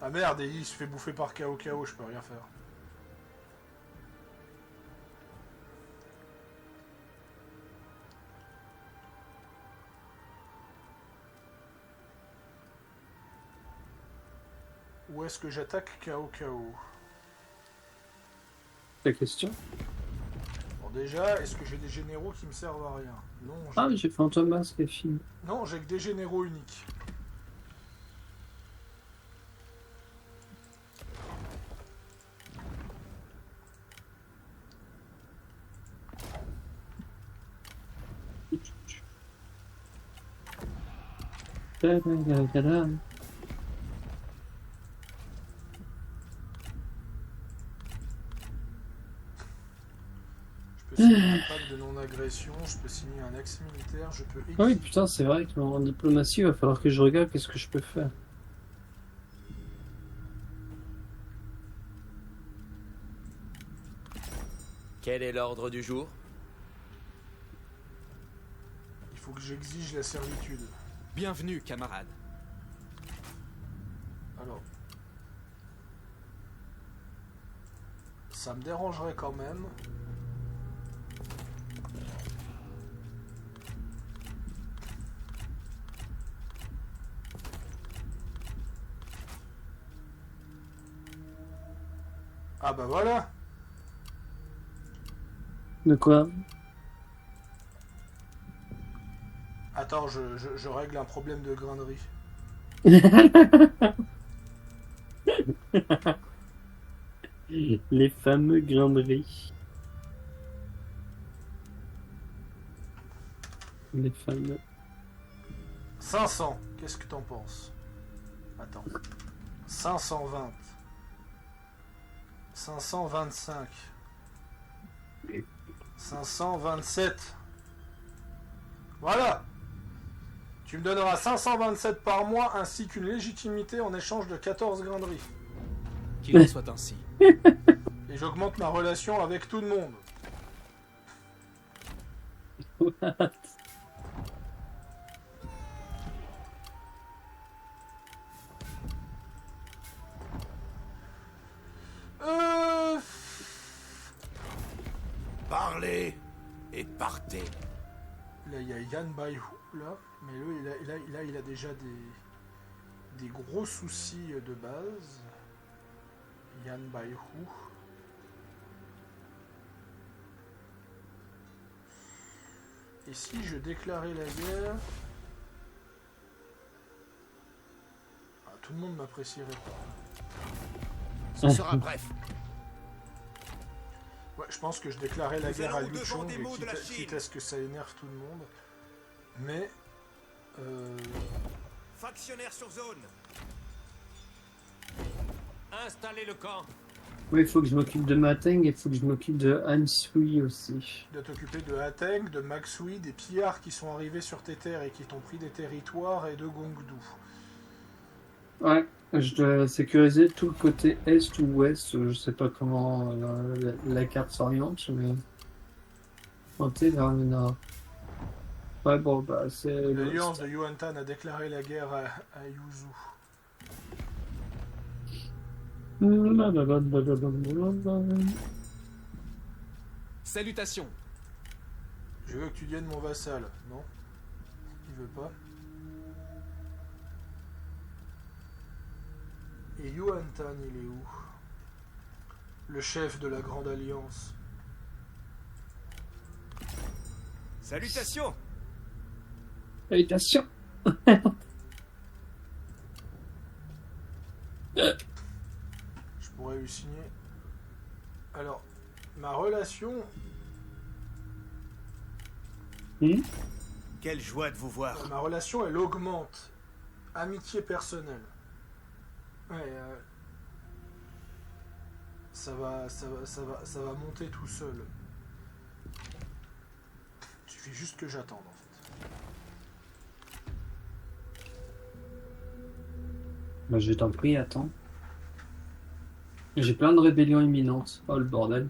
Ah merde, et il se fait bouffer par Kao, je peux rien faire. Où est-ce que j'attaque Kao? Ta question? Bon déjà, est-ce que j'ai des généraux qui me servent à rien? Non, Ah, j'ai Fantomas qui est fini. non, j'ai que des généraux uniques. Je peux signer un pacte de non-agression, je peux signer un axe militaire, je peux... Ah oui, putain, c'est vrai qu'en diplomatie, il va falloir que je regarde qu'est-ce que je peux faire. Quel est l'ordre du jour? Il faut que j'exige la servitude. Bienvenue, camarade. Alors... Ça me dérangerait quand même. Ah bah voilà. De quoi? Attends, je règle un problème de grainerie. Les fameux graineries. Les fameux... 500, qu'est-ce que t'en penses? Attends. 520. 525. 527. Voilà. Tu me donneras 527 par mois ainsi qu'une légitimité en échange de 14 graineries. Qu'il en soit ainsi. Et j'augmente ma relation avec tout le monde. What? Parlez et partez. Là, il y a Yan Baihu, là. Mais lui, il a déjà des gros soucis de base. Yan Baihu. Et si je déclarais la guerre... Ah, tout le monde m'apprécierait pas. Ce sera bref. Ouais, je pense que je déclarais la Nous guerre à allons Liu au-devant Chong, des maux de la quitte Chine. à ce que ça énerve tout le monde. Mais... Factionnaire sur zone. Installez le camp. Oui, il faut que je m'occupe de Mateng et il faut que je m'occupe de Han Sui aussi. de t'occuper de Hateng, de Maxui, des pillards qui sont arrivés sur tes terres et qui t'ont pris des territoires, et de Gongdu. Ouais, je dois sécuriser tout le côté est ou ouest, je sais pas comment la carte s'oriente, mais... Monter vers le nord. Ouais, bon, bah, c'est... L'alliance de Yuan-Tan a déclaré la guerre à Yuzu. Salutations. Je veux que tu deviennes mon vassal, non? Il veut pas. Et Yuan-Tan, il est où? Le chef de la Grande Alliance. Salutations. Salutations. Je pourrais lui signer. Alors, ma relation... Quelle joie de vous voir. Ma relation, elle augmente. Amitié personnelle. Ouais, ça va monter tout seul. Il suffit juste que j'attende, en fait. Bah, je t'en prie, attends. J'ai plein de rébellions imminentes. Oh le bordel.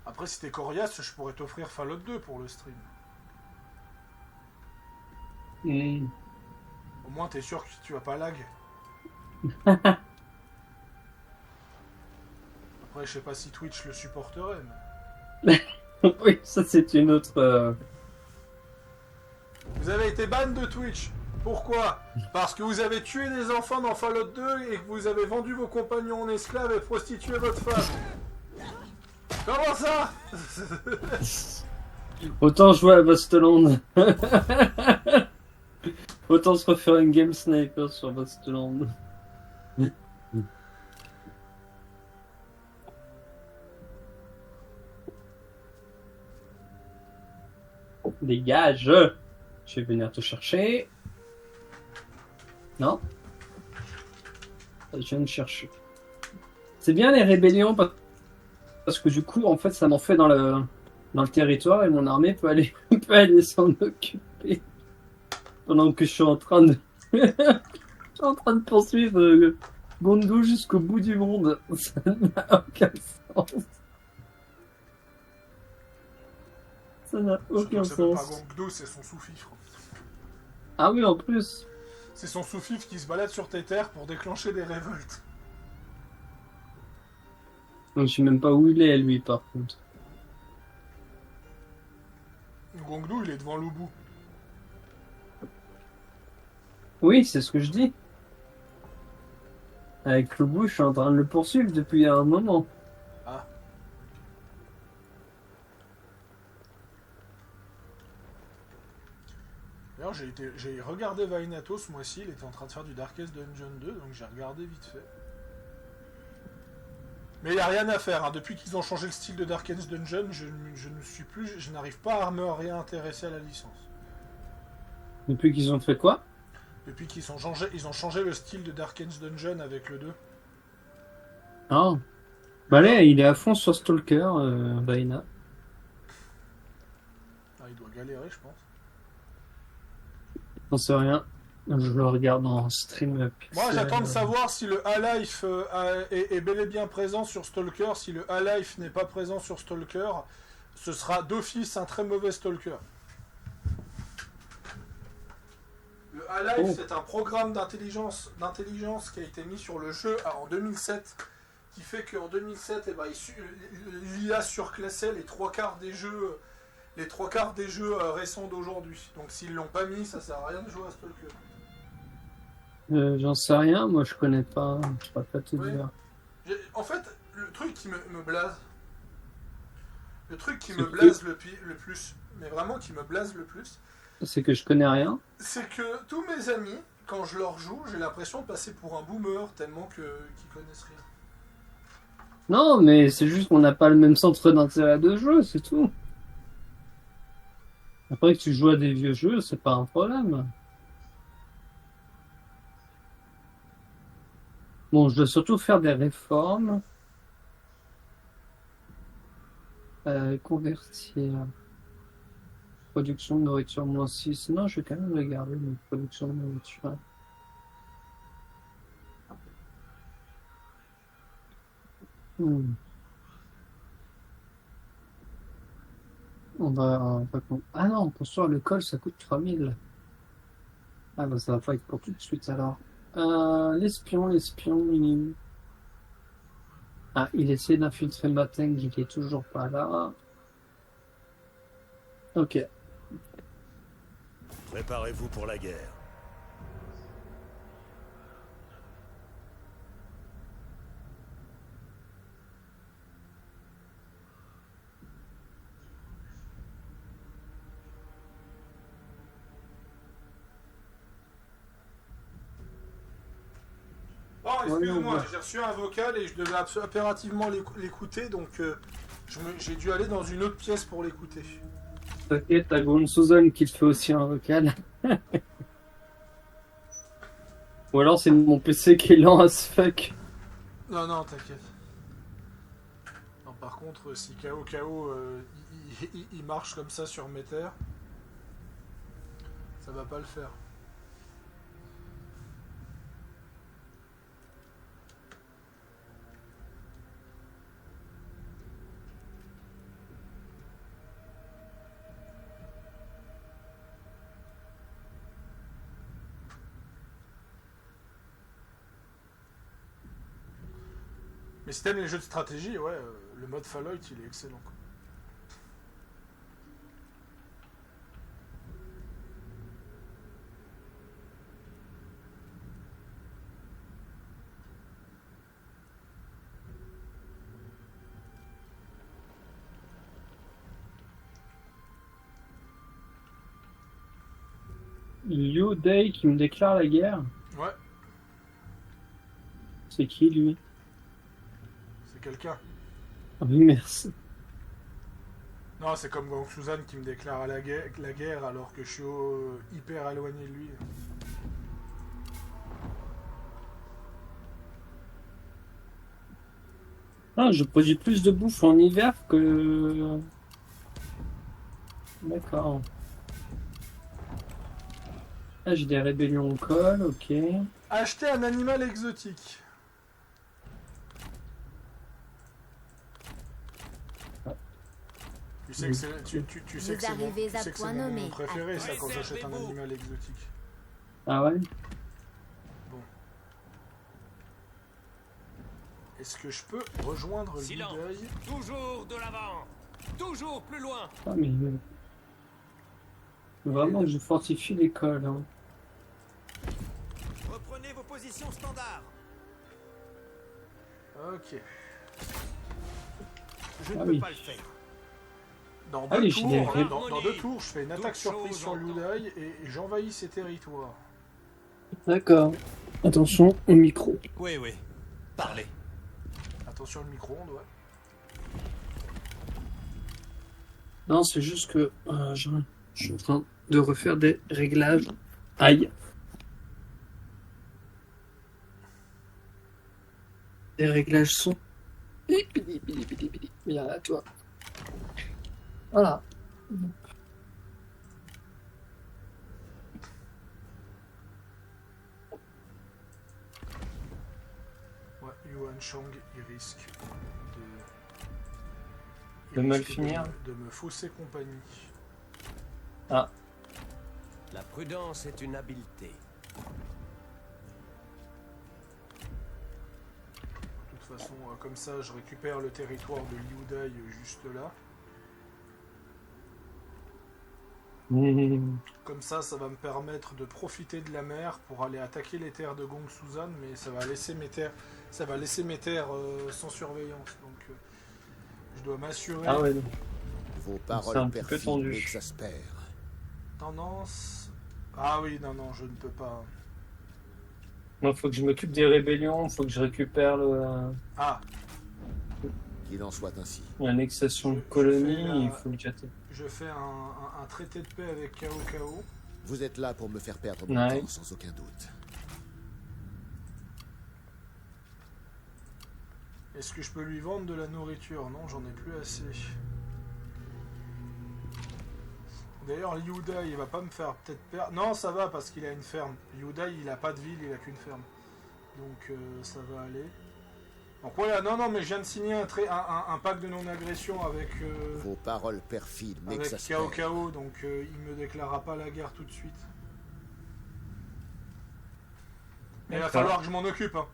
Après, si t'es coriace, je pourrais t'offrir Fallout 2 pour le stream. Hmm. Au moins, t'es sûr que tu vas pas lag. Après, je sais pas si Twitch le supporterait, mais... Oui, ça c'est une autre... Vous avez été ban de Twitch. Pourquoi? Parce que vous avez tué des enfants dans Fallout 2 et que vous avez vendu vos compagnons en esclaves et prostitué votre femme. Comment ça? Autant jouer à Vasteland. Autant se refaire une game sniper sur Vasteland. Dégage! Je vais venir te chercher. Non? Je viens de chercher. C'est bien les rébellions parce que du coup, en fait, ça m'en fait dans le territoire et mon armée peut aller, peut aller s'en occuper. Pendant que je suis en train de, je suis en train de poursuivre Gondou jusqu'au bout du monde. Ça n'a aucun sens. Ça n'a aucun Ça s'appelle pas sens. Gongdo, c'est son sous-fifre. Ah oui, en plus. C'est son sous-fifre qui se balade sur tes terres pour déclencher des révoltes. Donc, je sais même pas où il est, lui, par contre. Gongdo, il est devant Lubu. Oui, c'est ce que je dis. Avec le bout, je suis en train de le poursuivre depuis un moment. Ah. D'ailleurs, j'ai regardé Vainato ce mois-ci, il était en train de faire du Darkest Dungeon 2, donc j'ai regardé vite fait. Mais il n'y a rien à faire, hein. Depuis qu'ils ont changé le style de Darkest Dungeon, je n'arrive pas à me réintéresser à la licence. Depuis qu'ils ont fait quoi? Depuis qu'ils ont changé le style de Darkest Dungeon avec le 2. Ah. Bah là, il est à fond sur Stalker, Vaina. Ah, il doit galérer, je pense. J'en sais rien. Je le regarde en stream. Moi, pixel. j'attends de savoir si le Half-Life est bel et bien présent sur Stalker. Si le Half-Life n'est pas présent sur Stalker, ce sera d'office un très mauvais Stalker. Le Half-Life, c'est un programme d'intelligence qui a été mis sur le jeu en 2007, qui fait qu'en 2007, eh ben, l'IA surclassait les trois quarts des jeux récents d'aujourd'hui. Donc s'ils l'ont pas mis, ça sert à rien de jouer à Stalker. J'en sais rien, moi je connais pas. Je pourrais pas te Oui. dire. En fait, le truc qui me blase, le truc qui C'est me que- blase le plus, mais vraiment qui me blase le plus, C'est que je connais rien. c'est que tous mes amis, quand je leur joue, j'ai l'impression de passer pour un boomer tellement qu'ils connaissent rien. Non, mais c'est juste qu'on n'a pas le même centre d'intérêt de jeu, c'est tout. Après que tu joues à des vieux jeux, c'est pas un problème. Bon, je dois surtout faire des réformes. Convertir. Production de nourriture -6. Non, je vais quand même regarder une production de nourriture. Hmm. Ah non, construire le col, ça coûte 3000. Ah bah ça va pas être pour tout de suite alors. L'espion, il... Ah, il essaie d'infiltrer Mateng, il est toujours pas là. Ok. Préparez-vous pour la guerre. Oh, excuse-moi, ouais. j'ai reçu un vocal et je devais impérativement l'écouter, donc j'ai dû aller dans une autre pièce pour l'écouter. T'inquiète, t'as Gone Susan qui te fait aussi un vocal. Ou alors c'est mon PC qui est lent as fuck. Non, non, t'inquiète. Non, par contre, si KO il marche comme ça sur mes terres, ça va pas le faire. Mais si t'aimes les jeux de stratégie, ouais, le mode Fallout, il est excellent, quoi. Liu Dai qui me déclare la guerre. Ouais, C'est qui lui? c'est quelqu'un. Ah oui, merci. Non, c'est comme Gong Suzanne qui me déclare la guerre alors que je suis hyper éloigné de lui. Ah, je produis plus de bouffe en hiver que... D'accord. Ah, j'ai des rébellions au col, ok. Acheter un animal exotique. Tu sais que c'est tu sais Vous que c'est mon, arrivez tu à sais que point c'est mon nommé. préféré ça quand j'achète un Réservez-vous. animal exotique. Ah ouais? Est-ce que je peux rejoindre Silence. l'Udaï? Toujours de l'avant. Toujours plus loin. Ah, mais... Vraiment, je fortifie l'école. Hein. Reprenez vos positions standards. Ok. Je ne Ah peux oui. pas le faire. Dans Ah deux oui, j'ai des tours, ré- dans 2 tours, je fais une attaque Toute surprise chose sur en l'Udaï et j'envahis ses territoires. D'accord. Attention au micro. Oui, oui. Parlez. Attention le micro-ondes, ouais. Non, c'est juste que je suis en train de refaire des réglages. Aïe. Des réglages son. Viens là, toi. Voilà. Ouais, Yuan Shang, il risque De mal risque finir. de me fausser compagnie. Ah, La prudence est une habileté. De toute façon, comme ça, je récupère le territoire de Liu Dai juste là. Comme ça va me permettre de profiter de la mer pour aller attaquer les terres de Gong Suzan, mais ça va laisser mes terres, sans surveillance. Donc, je dois m'assurer. ah ouais. Vos C'est un paroles petit peu perfides tendu. m'exaspèrent. Tendance. Ah oui, non, je ne peux pas. Moi, faut que je m'occupe des rébellions, faut que je récupère Ah, Qu'il en soit ainsi. l'annexation de Je fais colonies, la- il faut que j'attaque. je fais un traité de paix avec Cao. Vous êtes là pour me faire perdre mon Ouais. temps, sans aucun doute. Est-ce que je peux lui vendre de la nourriture? Non, j'en ai plus assez. D'ailleurs, Liu Dai, il va pas me faire peut-être perdre. Non, ça va parce qu'il a une ferme. Liu Dai, il a pas de ville, il a qu'une ferme. Donc ça va aller. Donc voilà, non, mais je viens de signer un pacte de non-agression avec Vos paroles perfides avec m'exaspèrent. Cao, donc il me déclarera pas la guerre tout de suite. Mais il va D'accord. falloir que je m'en occupe. Hein.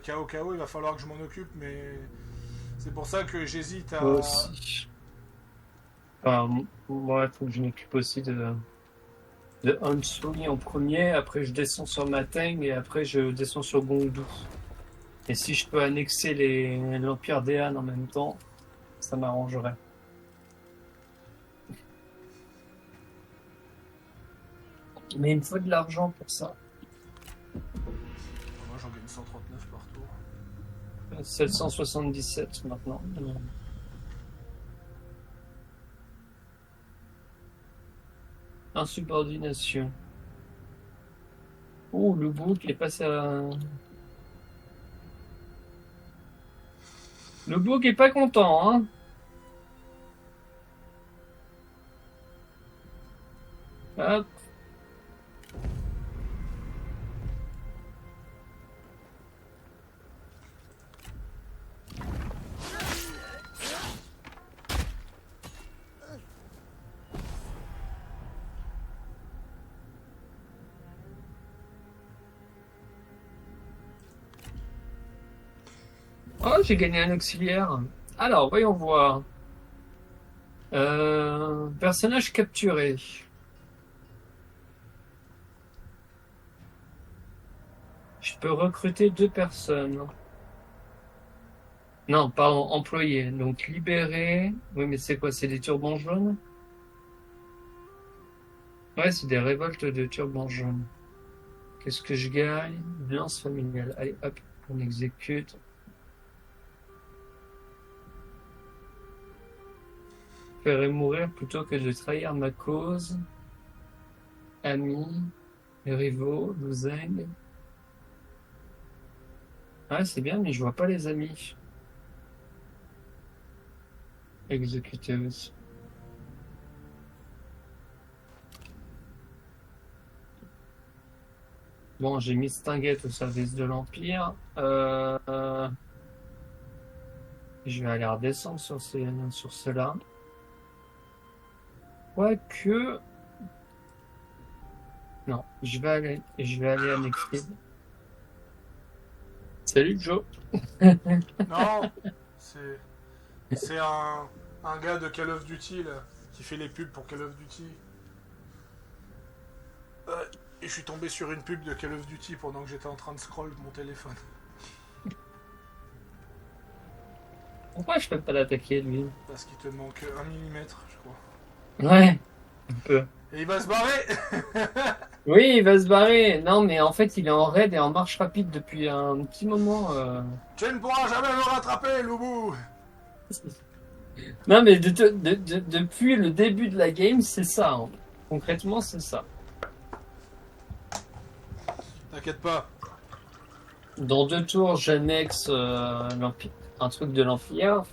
Cao, il va falloir que je m'en occupe, mais c'est pour ça que j'hésite à. Moi aussi. Enfin, moi, il faut que je m'occupe aussi de Hansui en premier, après je descends sur Mateng et après je descends sur Gongdu. Et si je peux annexer l'Empire des Han en même temps, ça m'arrangerait. Mais il me faut de l'argent pour ça. Moi j'en gagne 139 par tour. 777 maintenant. Insubordination. Oh, le bouc est passé à... Le bouc est pas content, hein. Hop. Oh, j'ai gagné un auxiliaire. Alors, voyons voir. Personnage capturé. Je peux recruter 2 personnes. Non, pardon, employé. Donc libéré. Oui, mais c'est quoi? C'est des turbans jaunes? Ouais, c'est des révoltes de turbans jaunes. Qu'est-ce que je gagne? Violence familiale. Allez, hop, on exécute. Préférer mourir plutôt que de trahir ma cause. Amis, rivaux, Luzeng. Ouais, c'est bien, mais je vois pas les amis. Exécuter aussi. Bon, j'ai mis Stinguette au service de l'Empire. Je vais aller redescendre sur cela. Quoique... Non, je vais aller annexer. Salut Joe. Non, c'est un gars de Call of Duty là, qui fait les pubs pour Call of Duty. Et je suis tombé sur une pub de Call of Duty pendant que j'étais en train de scroll mon téléphone. Pourquoi je peux pas l'attaquer lui? Parce qu'il te manque 1 millimètre, je crois. Ouais, un peu. Et il va se barrer. Oui, il va se barrer. Non, mais en fait, il est en raid et en marche rapide depuis un petit moment. Tu ne pourras jamais me rattraper, Loubou. Non, mais depuis le début de la game, c'est ça. Hein. Concrètement, c'est ça. T'inquiète pas. Dans 2 tours, j'annexe un truc de l'Empire.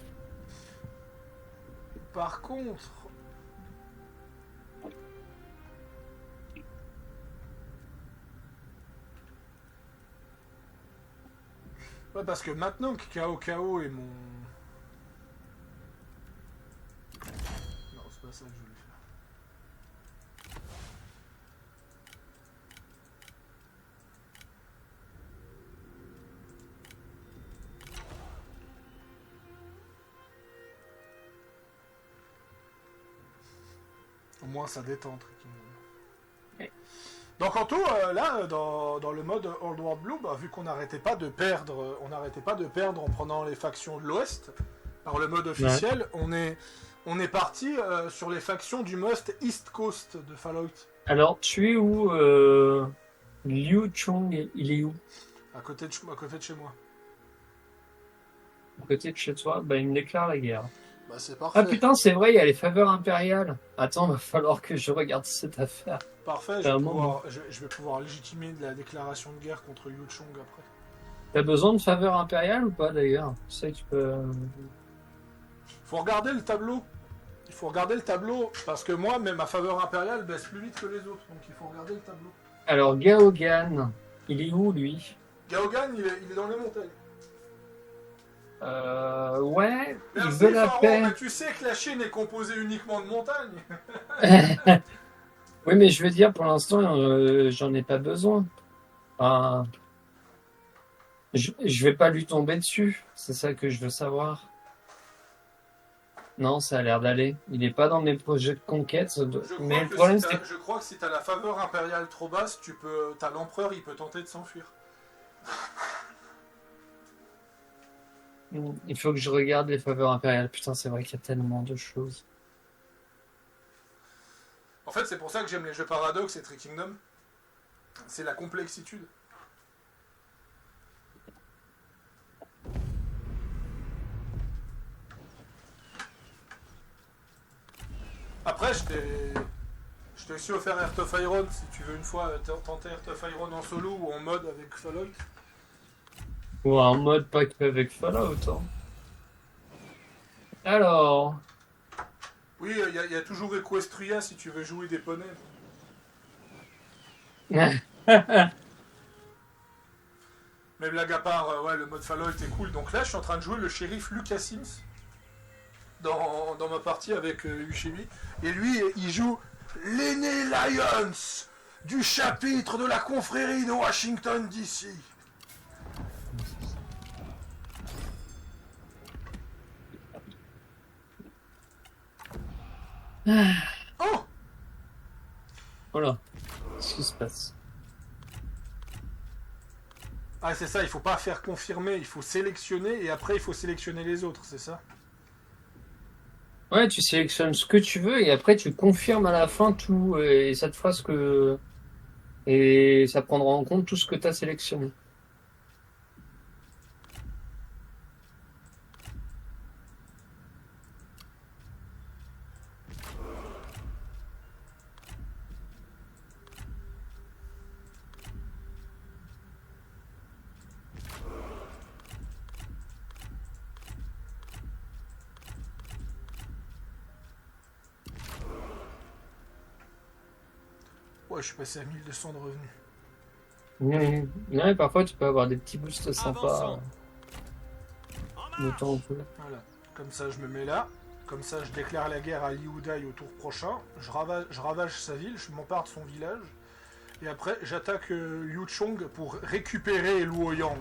Par contre... Ouais, parce que maintenant que KO est mon... Non, c'est pas ça que je voulais faire. Au moins, ça détend, tranquillement. Donc en tout, là, dans le mode Old World Blue, bah, vu qu'on n'arrêtait pas de perdre, en prenant les factions de l'Ouest, par le mode officiel, ouais. on est parti sur les factions du Must East Coast de Fallout. Alors, tu es où Liu Chong, il est où? À côté de chez moi. À côté de chez toi? Bah, il me déclare la guerre. Bah, c'est parfait. Ah putain, c'est vrai, il y a les faveurs impériales. Attends, va falloir que je regarde cette affaire. Parfait, je vais pouvoir légitimer de la déclaration de guerre contre Liu Chong après. T'as besoin de faveurs impériales ou pas d'ailleurs? Tu sais que tu peux... Faut regarder le tableau. Il faut regarder le tableau, parce que moi, même ma faveur impériale baisse plus vite que les autres, donc il faut regarder le tableau. Alors, Gaogan, il est où lui? Gaogan, il est dans les montagnes. Ouais, merci, il veut la paix. Mais tu sais que la Chine est composée uniquement de montagnes. Oui, mais je veux dire, pour l'instant, j'en ai pas besoin. Je vais pas lui tomber dessus, c'est ça que je veux savoir. Non, ça a l'air d'aller. Il est pas dans mes projets de conquête. Mais le problème, c'est... Je crois que si t'as la faveur impériale trop basse, t'as l'empereur, il peut tenter de s'enfuir. Il faut que je regarde les faveurs impériales. Putain, c'est vrai qu'il y a tellement de choses. En fait, c'est pour ça que j'aime les jeux Paradox et Tree Kingdom. C'est la complexitude. Après, je t'ai aussi offert Heart of Iron si tu veux une fois tenter Heart of Iron en solo ou en mode avec Fallout. Ou en mode pas qu'avec Fallout. Hein. Alors... Oui, il y a toujours Equestria si tu veux jouer des poneys. Mais blague à part, ouais, le mode Fallout est cool. Donc là, je suis en train de jouer le shérif Lucas Sims dans ma partie avec Ushimi. Et lui, il joue l'aîné Lions du chapitre de la confrérie de Washington DC. Oh! Voilà. Qu'est-ce qui se passe? Ah, c'est ça, il faut pas faire confirmer, il faut sélectionner et après il faut sélectionner les autres, c'est ça? Ouais, tu sélectionnes ce que tu veux et après tu confirmes à la fin tout et ça te fera ce que... Et ça prendra en compte tout ce que tu as sélectionné. Ouais, je suis passé à 1200 de revenus. Ouais, parfois tu peux avoir des petits boosts sympas Avançons. de temps en temps. Voilà, comme ça je me mets là, comme ça je déclare la guerre à Liu Dai au tour prochain, je ravage sa ville, je m'empare de son village, et après j'attaque Liu Chong pour récupérer Luoyang.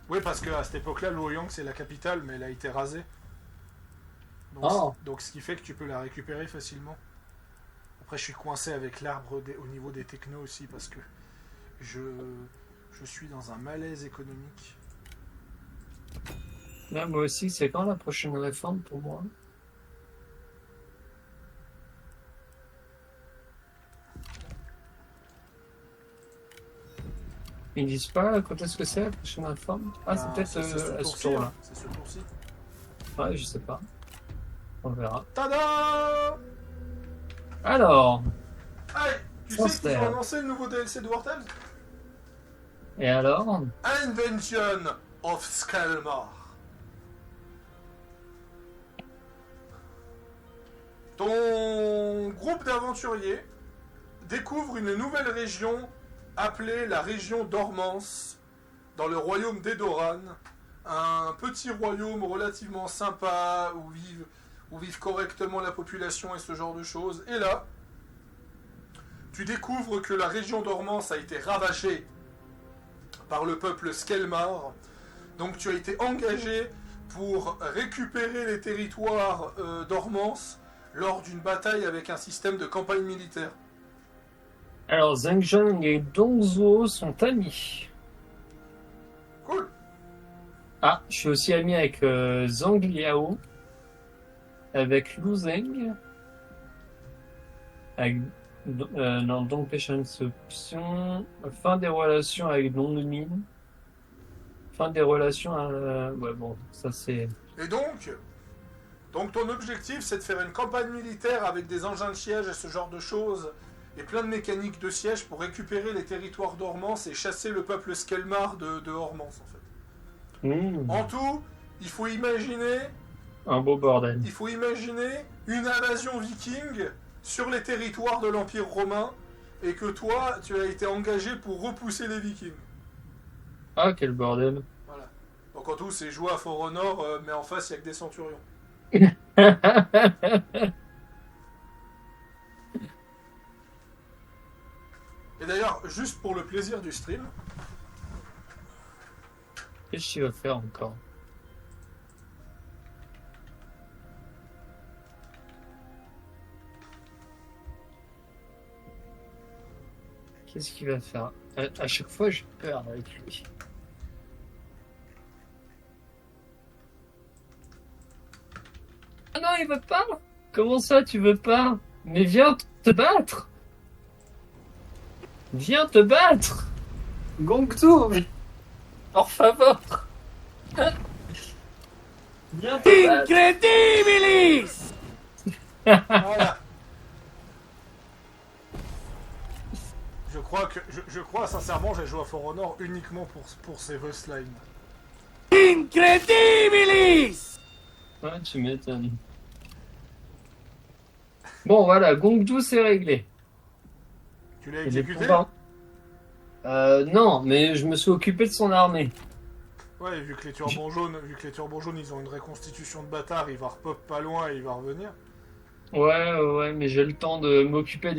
Oui, parce qu'à cette époque-là, Luoyang c'est la capitale, mais elle a été rasée. Donc, Oh. donc ce qui fait que tu peux la récupérer facilement. Après je suis coincé avec l'arbre au niveau des technos aussi, parce que je suis dans un malaise économique. Là, moi aussi, c'est quand la prochaine réforme pour moi? Ils disent pas quand est-ce que c'est la prochaine réforme? Ah, c'est peut-être C'est ce à ce tour-ci, tour-là. hein, c'est ce tour-ci. Ouais, je sais pas. On verra. Tada! Alors, Allez, tu sais qu'ils Monster. ont annoncé le nouveau DLC de War Tales? et alors? Invention of Skelmar. Ton groupe d'aventuriers découvre une nouvelle région appelée la région d'Ormance dans le royaume d'Edoran. Un petit royaume relativement sympa où vivent correctement la population et ce genre de choses. Et là, tu découvres que la région d'Ormance a été ravagée par le peuple Skelmar. Donc tu as été engagé pour récupérer les territoires d'Ormance lors d'une bataille avec un système de campagne militaire. Alors, Zhang Zhang et Dongzhuo sont amis. Cool. Ah, je suis aussi ami avec Zhang Liao, avec Lu Zeng, avec non, Dong Patience Option, fin des relations avec Dong Min, fin des relations à... Ouais, bon, ça c'est... Et donc ton objectif, c'est de faire une campagne militaire avec des engins de siège et ce genre de choses, et plein de mécaniques de siège pour récupérer les territoires d'Ormance et chasser le peuple Skelmar de Ormance, en fait. En tout, il faut imaginer un beau bordel. une invasion viking sur les territoires de l'Empire romain, et que toi, tu as été engagé pour repousser les vikings. Ah, quel bordel. Voilà. Donc en tout, c'est jouer à For Honor, mais en face, il n'y a que des centurions. Et d'ailleurs, juste pour le plaisir du stream, Qu'est-ce qu'il va faire encore? Qu'est-ce qu'il va faire? À chaque fois, j'ai peur avec lui. Ah non, il veut pas? Comment ça, tu veux pas? Mais viens te battre! Viens te battre! Gongtu! Por favor! Viens te battre! Incredibilis! voilà. Je crois sincèrement, j'ai joué à For Honor uniquement pour ces voice lines. Incredibilis! Ouais, tu m'étonnes. Bon, voilà, Gongdu, c'est réglé. Tu l'as Et les exécuté? pouvoirs- non, mais je me suis occupé de son armée. Ouais, vu que les turbans jaunes, ils ont une reconstitution de bâtard, il va repop pas loin et il va revenir. Ouais, mais j'ai le temps de m'occuper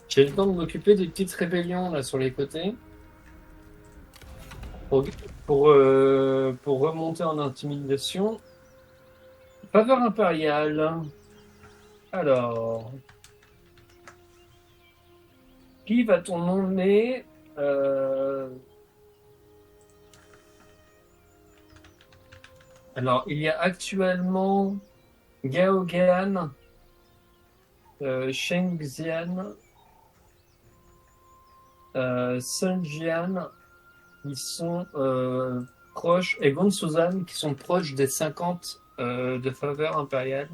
j'ai le temps de m'occuper des petites rébellions là sur les côtés pour, pour remonter en intimidation. Faveur impériale. Alors, qui va-t-on nommer Alors, il y a actuellement Gao Gan, Sheng Xian, Sun Jian, qui sont proches, et Gong Suzan, qui sont proches des 50 de faveur impériale.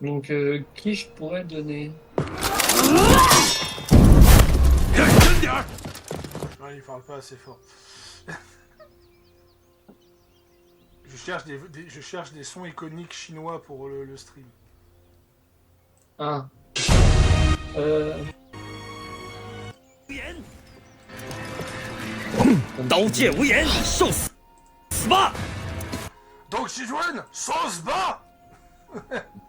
Donc, qui je pourrais donner? Ouais, il parle pas assez fort. Je cherche des sons iconiques chinois pour le stream. Ah. 刀剑无眼，受死吧！ Donc Chidwen, sauce bas.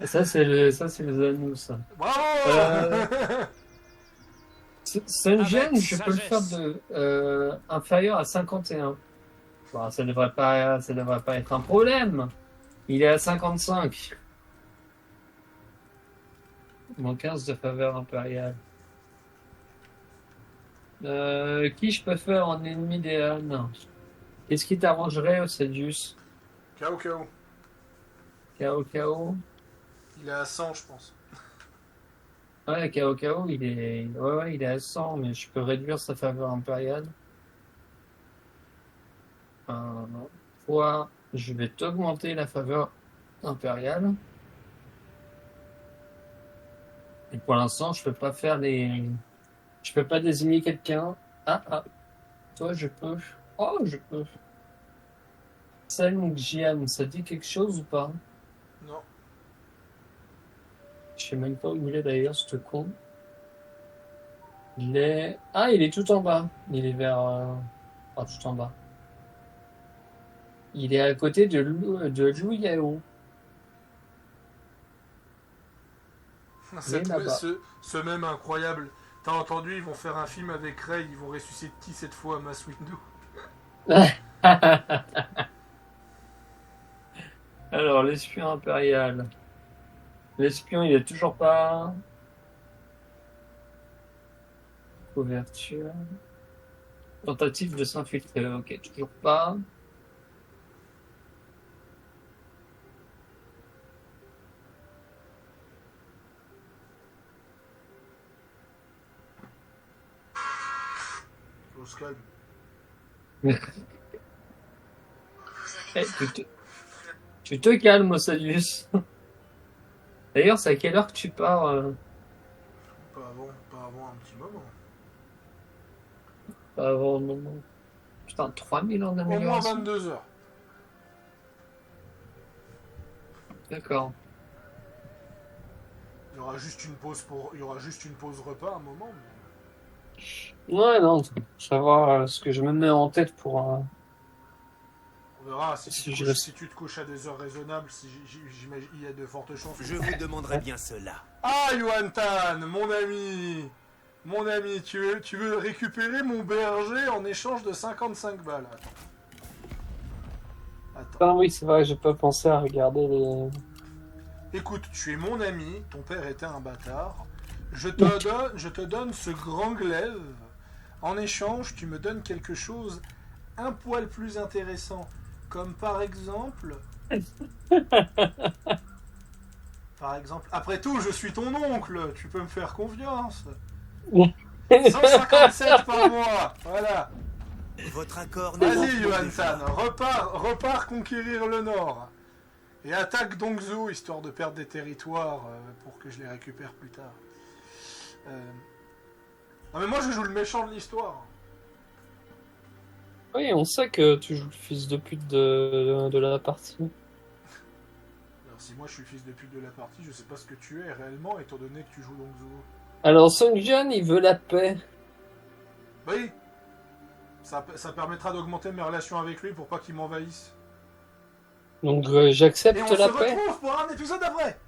Ça, c'est le Zanous, ça. Bravo. Sun Jian, Avec je peux le faire de inférieur à 51. Bon, ça devrait pas être un problème. Il est à 55. Mon 15 de faveur impériale. Qui je peux faire en ennemi des Han? Qu'est-ce qui t'arrangerait, Osadius? Kao Kao. Kao. Il est à 100, je pense. Ouais, Kao, il est... Ouais, il est à 100, mais je peux réduire sa faveur impériale. Fois, je vais t'augmenter la faveur impériale. Et pour l'instant, je peux pas faire les... Je peux pas désigner quelqu'un. Ah. Toi, je peux. Oh, je peux. Sun Jian, ça dit quelque chose ou pas? Non. Je sais même pas où il est d'ailleurs, ce con. Il est... Ah, il est tout en bas. Il est vers... Ah, tout en bas. Il est à côté de Liu Yao. là-bas. Ce même incroyable. T'as entendu, ils vont faire un film avec Rey, ils vont ressusciter qui cette fois, Mass Windu? Alors, l'espion impérial. L'espion, il est toujours pas... Couverture. Tentative de s'infiltrer. Ok, toujours pas. Faut se calme. Eh, tu te calmes, Osadius. D'ailleurs, c'est à quelle heure que tu pars Pas avant un petit moment. Pas avant le moment. Putain, 3000 en Au moins amélioration. 22 heures. D'accord. Il y aura juste une pause repas à un moment. Mais... Ouais, non, savoir ce que je me mets en tête pour... On verra Si si je si tu te couches à des heures raisonnables, j'imagine il y a de fortes chances. Je vous demanderai bien cela. Ah, Yuan Tan, mon ami, tu veux récupérer mon berger en échange de 55 balles. Attends. Ah oui, c'est vrai, j'ai pas pensé à regarder les... Écoute, tu es mon ami, ton père était un bâtard. Je te donne ce grand glaive. En échange, tu me donnes quelque chose un poil plus intéressant. Comme par exemple... après tout, je suis ton oncle, tu peux me faire confiance. 157 par mois, voilà. Votre accord n'est Vas-y, pas Yuan déjà. San, repars conquérir le Nord. Et attaque Dongzhou, histoire de perdre des territoires pour que je les récupère plus tard. Non mais moi je joue le méchant de l'histoire. Oui, on sait que tu joues le fils de pute de la partie. Alors si moi je suis le fils de pute de la partie, je sais pas ce que tu es réellement étant donné que tu joues Longzhou. Alors Sung Jian, il veut la paix. Bah oui. Ça permettra d'augmenter mes relations avec lui pour pas qu'il m'envahisse. Donc Et j'accepte on se la paix. retrouve pour un épisode après.